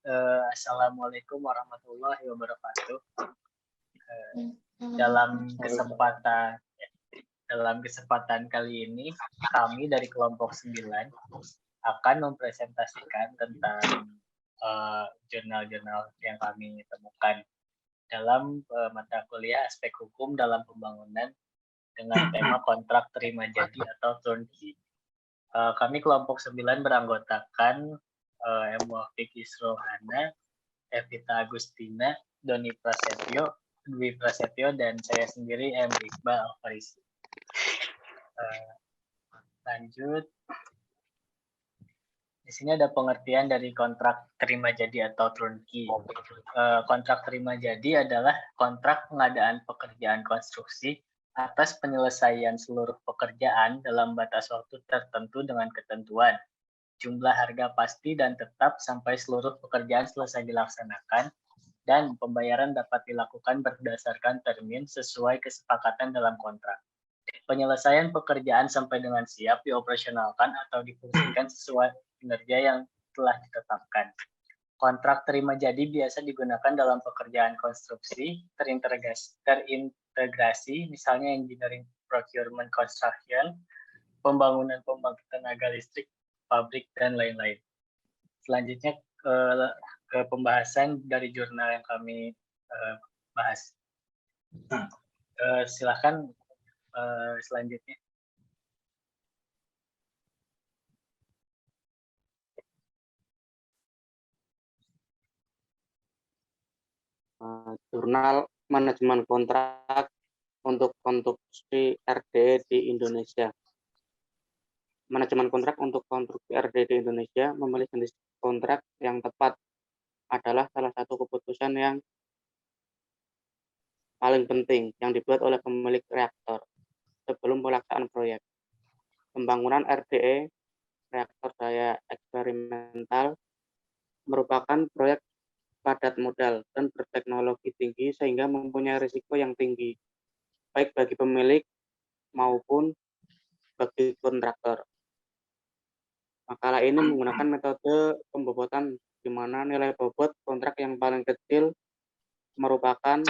Assalamualaikum warahmatullahi wabarakatuh. Dalam kesempatan kali ini, kami dari kelompok 9 akan mempresentasikan tentang jurnal-jurnal yang kami temukan dalam mata kuliah aspek hukum dalam pembangunan dengan tema kontrak terima jadi atau turnkey. Kami kelompok 9 beranggotakan M. Wafiq Isrohana, Evita Agustina, Doni Prasetyo, Dwi Prasetyo, dan saya sendiri M. Iqbal Alfarisi. Lanjut. Di sini ada pengertian dari kontrak terima jadi atau turnkey. Kontrak terima jadi adalah kontrak pengadaan pekerjaan konstruksi atas penyelesaian seluruh pekerjaan dalam batas waktu tertentu dengan ketentuan, jumlah harga pasti dan tetap sampai seluruh pekerjaan selesai dilaksanakan, dan pembayaran dapat dilakukan berdasarkan termin sesuai kesepakatan dalam kontrak. Penyelesaian pekerjaan sampai dengan siap dioperasionalkan atau difungsikan sesuai kinerja yang telah ditetapkan. Kontrak terima jadi biasa digunakan dalam pekerjaan konstruksi terintegrasi, misalnya engineering, procurement, construction, pembangunan pembangkit tenaga listrik, pabrik, dan lain-lain. Selanjutnya ke pembahasan dari jurnal yang kami bahas. Silakan selanjutnya. Jurnal Manajemen Kontrak untuk Konstruksi RDE di Indonesia. Manajemen kontrak untuk konstruksi RDE di Indonesia memilih jenis kontrak yang tepat adalah salah satu keputusan yang paling penting yang dibuat oleh pemilik reaktor sebelum pelaksanaan proyek. Pembangunan RDE, reaktor daya eksperimental, merupakan proyek padat modal dan berteknologi tinggi sehingga mempunyai risiko yang tinggi, baik bagi pemilik maupun bagi kontraktor. Makalah ini menggunakan metode pembobotan di mana nilai bobot kontrak yang paling kecil merupakan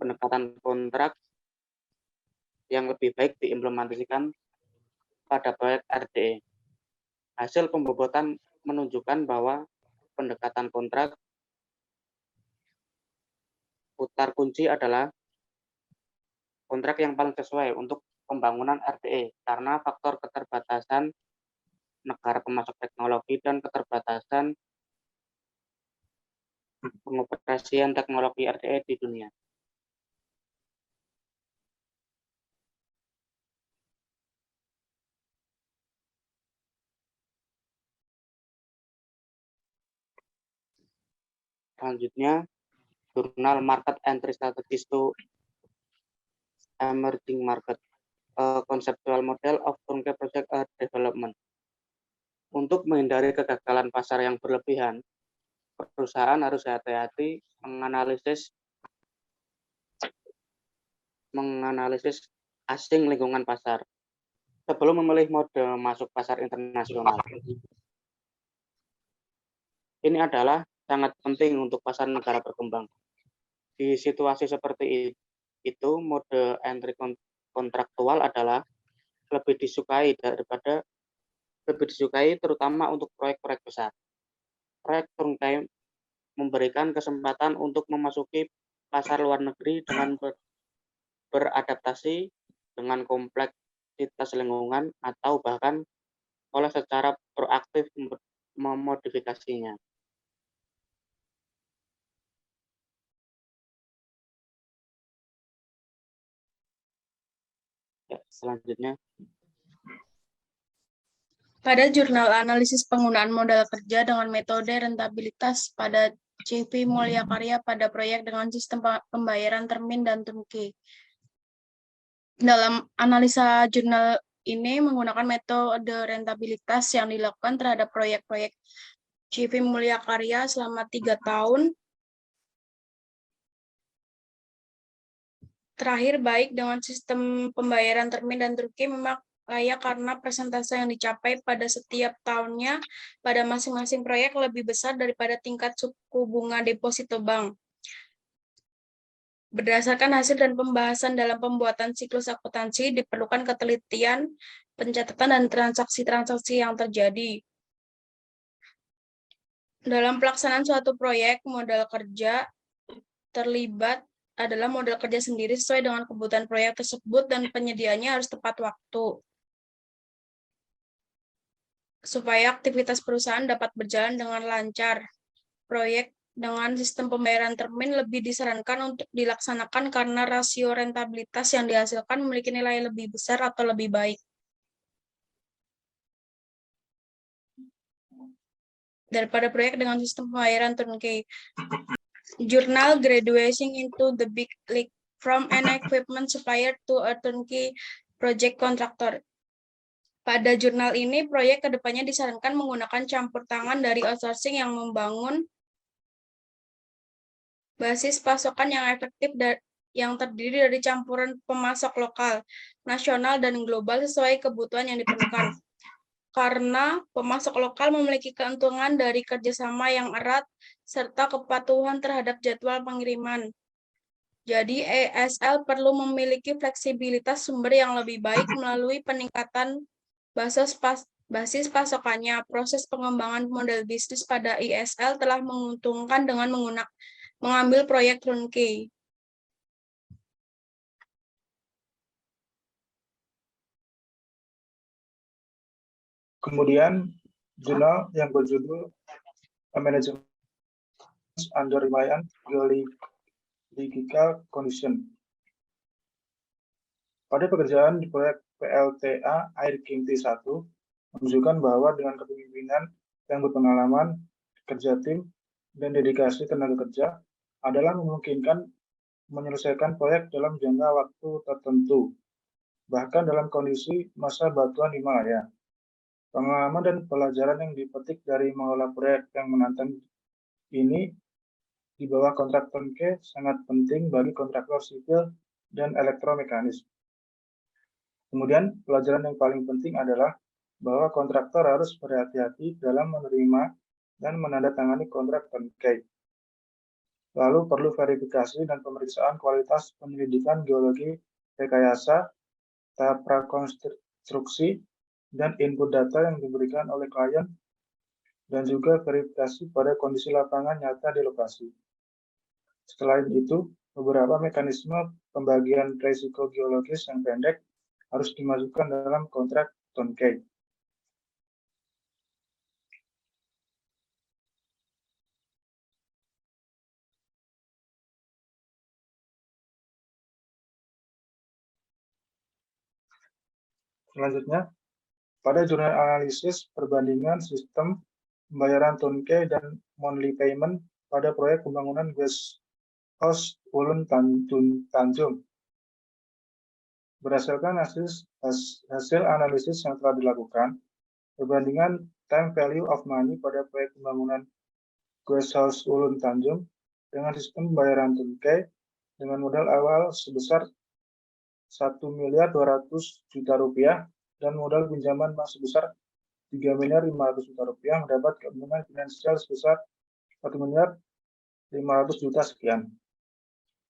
pendekatan kontrak yang lebih baik diimplementasikan pada proyek RDE. Hasil pembobotan menunjukkan bahwa pendekatan kontrak putar kunci adalah kontrak yang paling sesuai untuk pembangunan RDE karena faktor keterbatasan negara pemasok teknologi dan keterbatasan pengoperasian teknologi RDE di dunia. Selanjutnya, Jurnal Market Entry Strategies to Emerging Market, Conceptual Model of Turnkey Project Development. Untuk menghindari kegagalan pasar yang berlebihan, perusahaan harus hati-hati menganalisis asing lingkungan pasar sebelum memilih mode masuk pasar internasional. Ini adalah sangat penting untuk pasar negara berkembang. Di situasi seperti itu, mode entry kontraktual adalah lebih disukai terutama untuk proyek-proyek besar. Proyek turnkey memberikan kesempatan untuk memasuki pasar luar negeri dengan beradaptasi dengan kompleksitas lingkungan atau bahkan oleh secara proaktif memodifikasinya. Ya, selanjutnya. Pada jurnal analisis penggunaan modal kerja dengan metode rentabilitas pada CV Mulya Karya pada proyek dengan sistem pembayaran termin dan turnkey. Dalam analisa jurnal ini menggunakan metode rentabilitas yang dilakukan terhadap proyek-proyek CV Mulya Karya selama 3 tahun. Terakhir, baik dengan sistem pembayaran termin dan turnkey layak karena persentase yang dicapai pada setiap tahunnya pada masing-masing proyek lebih besar daripada tingkat suku bunga deposito bank. Berdasarkan hasil dan pembahasan dalam pembuatan siklus akuntansi, diperlukan ketelitian, pencatatan, dan transaksi-transaksi yang terjadi. Dalam pelaksanaan suatu proyek, modal kerja terlibat adalah modal kerja sendiri sesuai dengan kebutuhan proyek tersebut dan penyediaannya harus tepat waktu. Supaya aktivitas perusahaan dapat berjalan dengan lancar, proyek dengan sistem pembayaran termin lebih disarankan untuk dilaksanakan karena rasio rentabilitas yang dihasilkan memiliki nilai lebih besar atau lebih baik daripada proyek dengan sistem pembayaran turnkey. Jurnal Graduating into the Big League from an Equipment Supplier to a Turnkey Project Contractor. Pada jurnal ini, proyek kedepannya disarankan menggunakan campur tangan dari outsourcing yang membangun basis pasokan yang efektif yang terdiri dari campuran pemasok lokal, nasional, dan global sesuai kebutuhan yang diperlukan. Karena pemasok lokal memiliki keuntungan dari kerjasama yang erat serta kepatuhan terhadap jadwal pengiriman. Jadi, ESL perlu memiliki fleksibilitas sumber yang lebih baik melalui peningkatan basis pasokannya. Proses pengembangan model bisnis pada ESL telah menguntungkan dengan mengambil proyek turnkey. Kemudian jurnal yang berjudul A Management Under Reliant Geological Condition. Pada pekerjaan di proyek PLTA Air King T1 menunjukkan bahwa dengan kepemimpinan yang berpengalaman, kerja tim, dan dedikasi tenaga kerja adalah memungkinkan menyelesaikan proyek dalam jangka waktu tertentu, bahkan dalam kondisi masa batuan Himalaya. Pengalaman dan pelajaran yang dipetik dari mengelola proyek yang menantang ini di bawah kontrak turnkey sangat penting bagi kontraktor sipil dan elektromekanis. Kemudian, pelajaran yang paling penting adalah bahwa kontraktor harus berhati-hati dalam menerima dan menandatangani kontrak turnkey. Lalu perlu verifikasi dan pemeriksaan kualitas penyelidikan geologi rekayasa, tahap prakonstruksi, dan input data yang diberikan oleh klien, dan juga verifikasi pada kondisi lapangan nyata di lokasi. Selain itu, beberapa mekanisme pembagian risiko geologis yang pendek harus dimasukkan dalam kontrak turnkey. Selanjutnya, pada jurnal analisis perbandingan sistem pembayaran turnkey dan monthly payment pada proyek pembangunan Guest House Ulun Tanjung. Berdasarkan hasil analisis yang telah dilakukan, perbandingan time value of money pada proyek pembangunan Guest House Ulun Tanjung dengan sistem pembayaran turnkey dengan modal awal sebesar Rp1.200.000.000 dan modal pinjaman bank sebesar Rp3.500.000.000 mendapat keuntungan finansial sebesar Rp1.500.000.000 sekian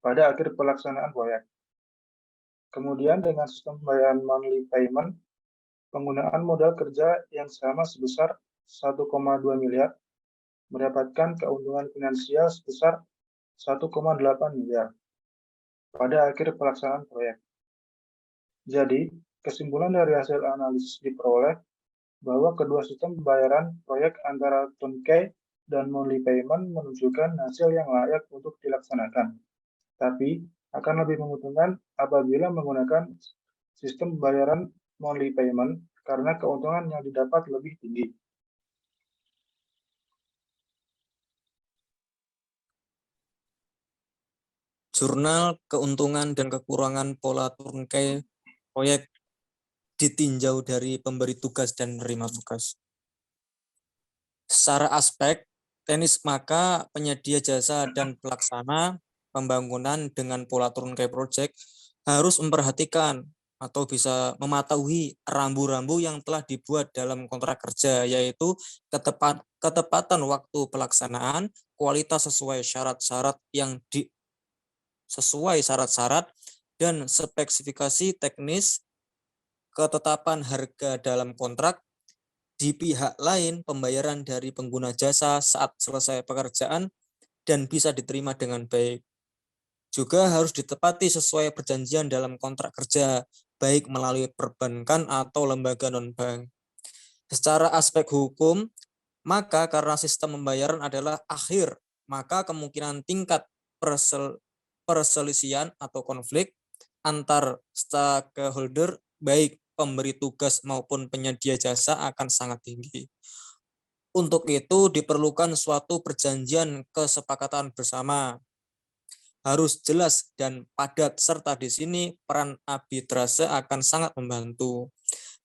pada akhir pelaksanaan proyek. Kemudian dengan sistem pembayaran monthly payment, penggunaan modal kerja yang sama sebesar 1,2 miliar mendapatkan keuntungan finansial sebesar 1,8 miliar pada akhir pelaksanaan proyek. Jadi, kesimpulan dari hasil analisis diperoleh bahwa kedua sistem pembayaran proyek antara turnkey dan monthly payment menunjukkan hasil yang layak untuk dilaksanakan, tapi akan lebih menguntungkan apabila menggunakan sistem pembayaran monthly payment karena keuntungan yang didapat lebih tinggi. Jurnal keuntungan dan kekurangan pola turnkey proyek ditinjau dari pemberi tugas dan penerima tugas. Secara aspek teknis, maka penyedia jasa dan pelaksana pembangunan dengan pola turnkey project harus memperhatikan atau bisa mematuhi rambu-rambu yang telah dibuat dalam kontrak kerja, yaitu ketepatan waktu pelaksanaan, kualitas sesuai syarat-syarat dan spesifikasi teknis, ketetapan harga dalam kontrak. Di pihak lain, pembayaran dari pengguna jasa saat selesai pekerjaan dan bisa diterima dengan baik. Juga harus ditepati sesuai perjanjian dalam kontrak kerja, baik melalui perbankan atau lembaga non-bank. Secara aspek hukum, maka karena sistem pembayaran adalah akhir, maka kemungkinan tingkat perselisihan atau konflik antar stakeholder, baik pemberi tugas maupun penyedia jasa, akan sangat tinggi. Untuk itu diperlukan suatu perjanjian kesepakatan bersama. Harus jelas dan padat, serta di sini peran arbitrase akan sangat membantu.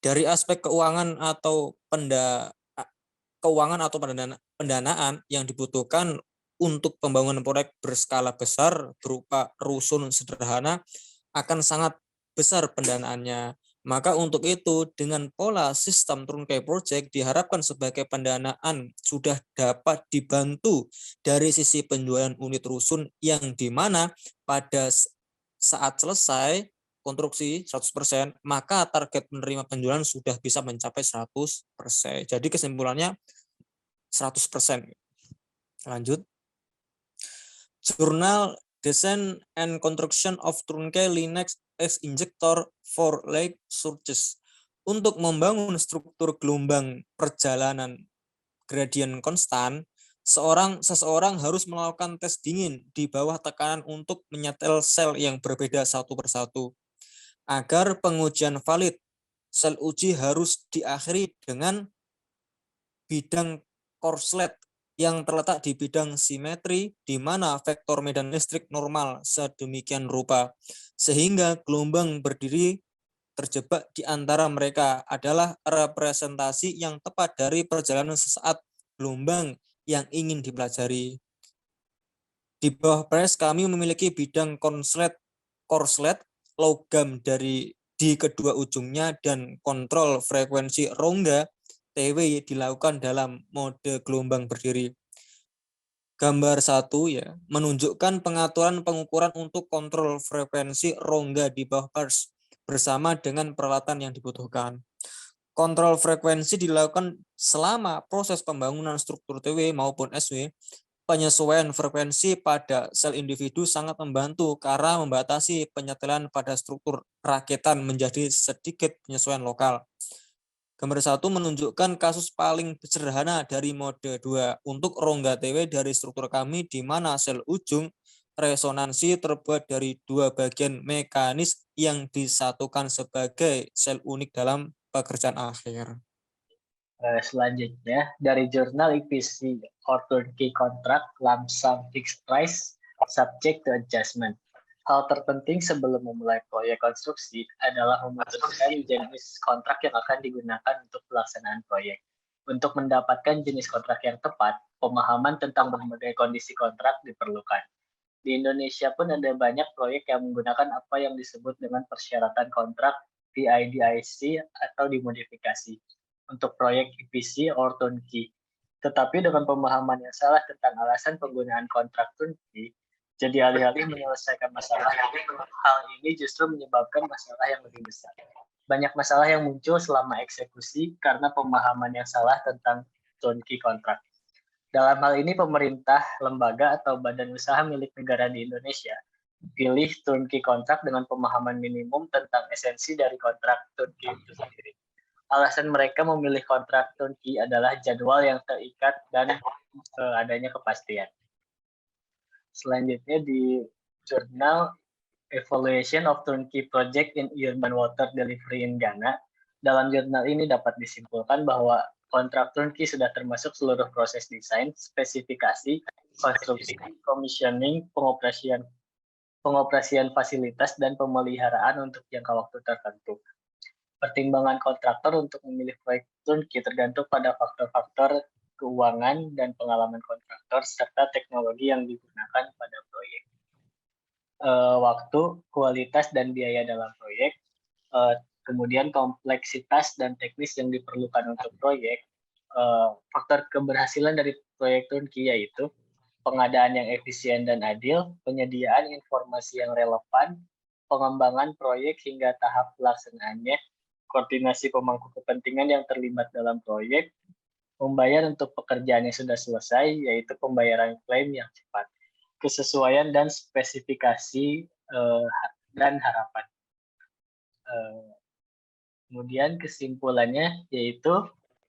Dari aspek keuangan atau pendanaan yang dibutuhkan untuk pembangunan proyek berskala besar berupa rusun sederhana akan sangat besar pendanaannya. Maka untuk itu, dengan pola sistem turnkey project diharapkan sebagai pendanaan sudah dapat dibantu dari sisi penjualan unit rusun, yang dimana pada saat selesai konstruksi 100%, maka target menerima penjualan sudah bisa mencapai 100%. Jadi kesimpulannya 100%. Lanjut. Jurnal Design and Construction of Turnkey Linear Injector for Lake Surges. Untuk membangun struktur gelombang perjalanan gradien konstan, seseorang harus melakukan tes dingin di bawah tekanan untuk menyetel sel yang berbeda satu persatu. Agar pengujian valid, sel uji harus diakhiri dengan bidang korslet yang terletak di bidang simetri, di mana vektor medan listrik normal sedemikian rupa, sehingga gelombang berdiri terjebak di antara mereka adalah representasi yang tepat dari perjalanan sesaat gelombang yang ingin dipelajari. Di bawah press kami memiliki bidang korslet logam di kedua ujungnya, dan kontrol frekuensi rongga TW dilakukan dalam mode gelombang berdiri. Gambar 1 ya, menunjukkan pengaturan pengukuran untuk kontrol frekuensi rongga di bawah pers bersama dengan peralatan yang dibutuhkan. Kontrol frekuensi dilakukan selama proses pembangunan struktur TW maupun SW. Penyesuaian frekuensi pada sel individu sangat membantu karena membatasi penyetelan pada struktur rakitan menjadi sedikit penyesuaian lokal. Gambar 1 menunjukkan kasus paling sederhana dari mode 2 untuk rongga TW dari struktur kami, di mana sel ujung resonansi terbuat dari dua bagian mekanis yang disatukan sebagai sel unik dalam pekerjaan akhir. Selanjutnya, dari jurnal EPC or Turnkey Contract, lump sum fixed price, subject to adjustment. Hal terpenting sebelum memulai proyek konstruksi adalah memutuskan jenis kontrak yang akan digunakan untuk pelaksanaan proyek. Untuk mendapatkan jenis kontrak yang tepat, pemahaman tentang berbagai kondisi kontrak diperlukan. Di Indonesia pun ada banyak proyek yang menggunakan apa yang disebut dengan persyaratan kontrak PIDIC atau dimodifikasi untuk proyek EPC or turnkey. Tetapi dengan pemahaman yang salah tentang alasan penggunaan kontrak turnkey, jadi alih-alih menyelesaikan masalah, hal ini justru menyebabkan masalah yang lebih besar. Banyak masalah yang muncul selama eksekusi karena pemahaman yang salah tentang turnkey kontrak. Dalam hal ini, pemerintah, lembaga, atau badan usaha milik negara di Indonesia pilih turnkey kontrak dengan pemahaman minimum tentang esensi dari kontrak turnkey itu sendiri. Alasan mereka memilih kontrak turnkey adalah jadwal yang terikat dan adanya kepastian. Selanjutnya di jurnal Evaluation of Turnkey Project in Urban Water Delivery in Ghana, dalam jurnal ini dapat disimpulkan bahwa kontrak turnkey sudah termasuk seluruh proses desain, spesifikasi, konstruksi, commissioning, pengoperasian fasilitas, dan pemeliharaan untuk jangka waktu tertentu. Pertimbangan kontraktor untuk memilih proyek turnkey tergantung pada faktor-faktor keuangan dan pengalaman kontraktor serta teknologi yang digunakan pada proyek. Waktu, kualitas, dan biaya dalam proyek, kemudian kompleksitas dan teknis yang diperlukan untuk proyek. Faktor keberhasilan dari proyek turnkey yaitu pengadaan yang efisien dan adil, penyediaan informasi yang relevan, pengembangan proyek hingga tahap pelaksanaannya, koordinasi pemangku kepentingan yang terlibat dalam proyek, membayar untuk pekerjaan yang sudah selesai, yaitu pembayaran klaim yang cepat, kesesuaian dan spesifikasi dan harapan. Kemudian kesimpulannya yaitu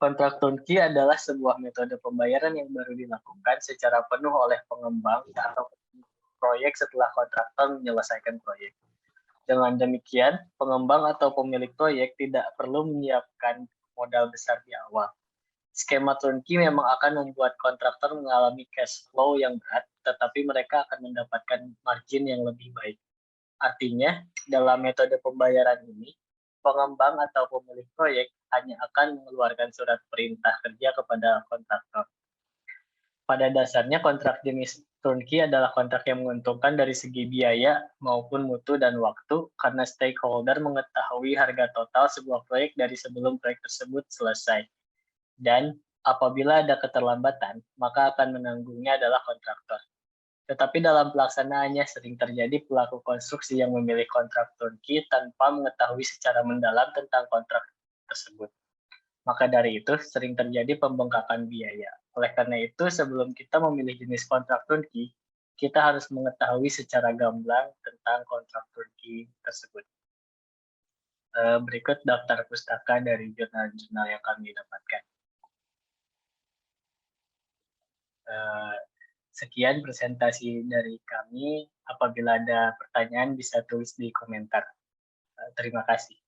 kontrak turnkey adalah sebuah metode pembayaran yang baru dilakukan secara penuh oleh pengembang atau proyek setelah kontraktor menyelesaikan proyek. Dengan demikian, pengembang atau pemilik proyek tidak perlu menyiapkan modal besar di awal. Skema turnkey memang akan membuat kontraktor mengalami cash flow yang berat, tetapi mereka akan mendapatkan margin yang lebih baik. Artinya, dalam metode pembayaran ini, pengembang atau pemilik proyek hanya akan mengeluarkan surat perintah kerja kepada kontraktor. Pada dasarnya, kontrak jenis turnkey adalah kontrak yang menguntungkan dari segi biaya maupun mutu dan waktu, karena stakeholder mengetahui harga total sebuah proyek dari sebelum proyek tersebut selesai. Dan apabila ada keterlambatan, maka akan menanggungnya adalah kontraktor. Tetapi dalam pelaksanaannya sering terjadi pelaku konstruksi yang memilih kontrak turnkey tanpa mengetahui secara mendalam tentang kontrak tersebut. Maka dari itu sering terjadi pembengkakan biaya. Oleh karena itu, sebelum kita memilih jenis kontrak turnkey, kita harus mengetahui secara gamblang tentang kontrak turnkey tersebut. Berikut daftar pustaka dari jurnal-jurnal yang kami dapatkan. Sekian presentasi dari kami. Apabila ada pertanyaan bisa tulis di komentar. Terima kasih.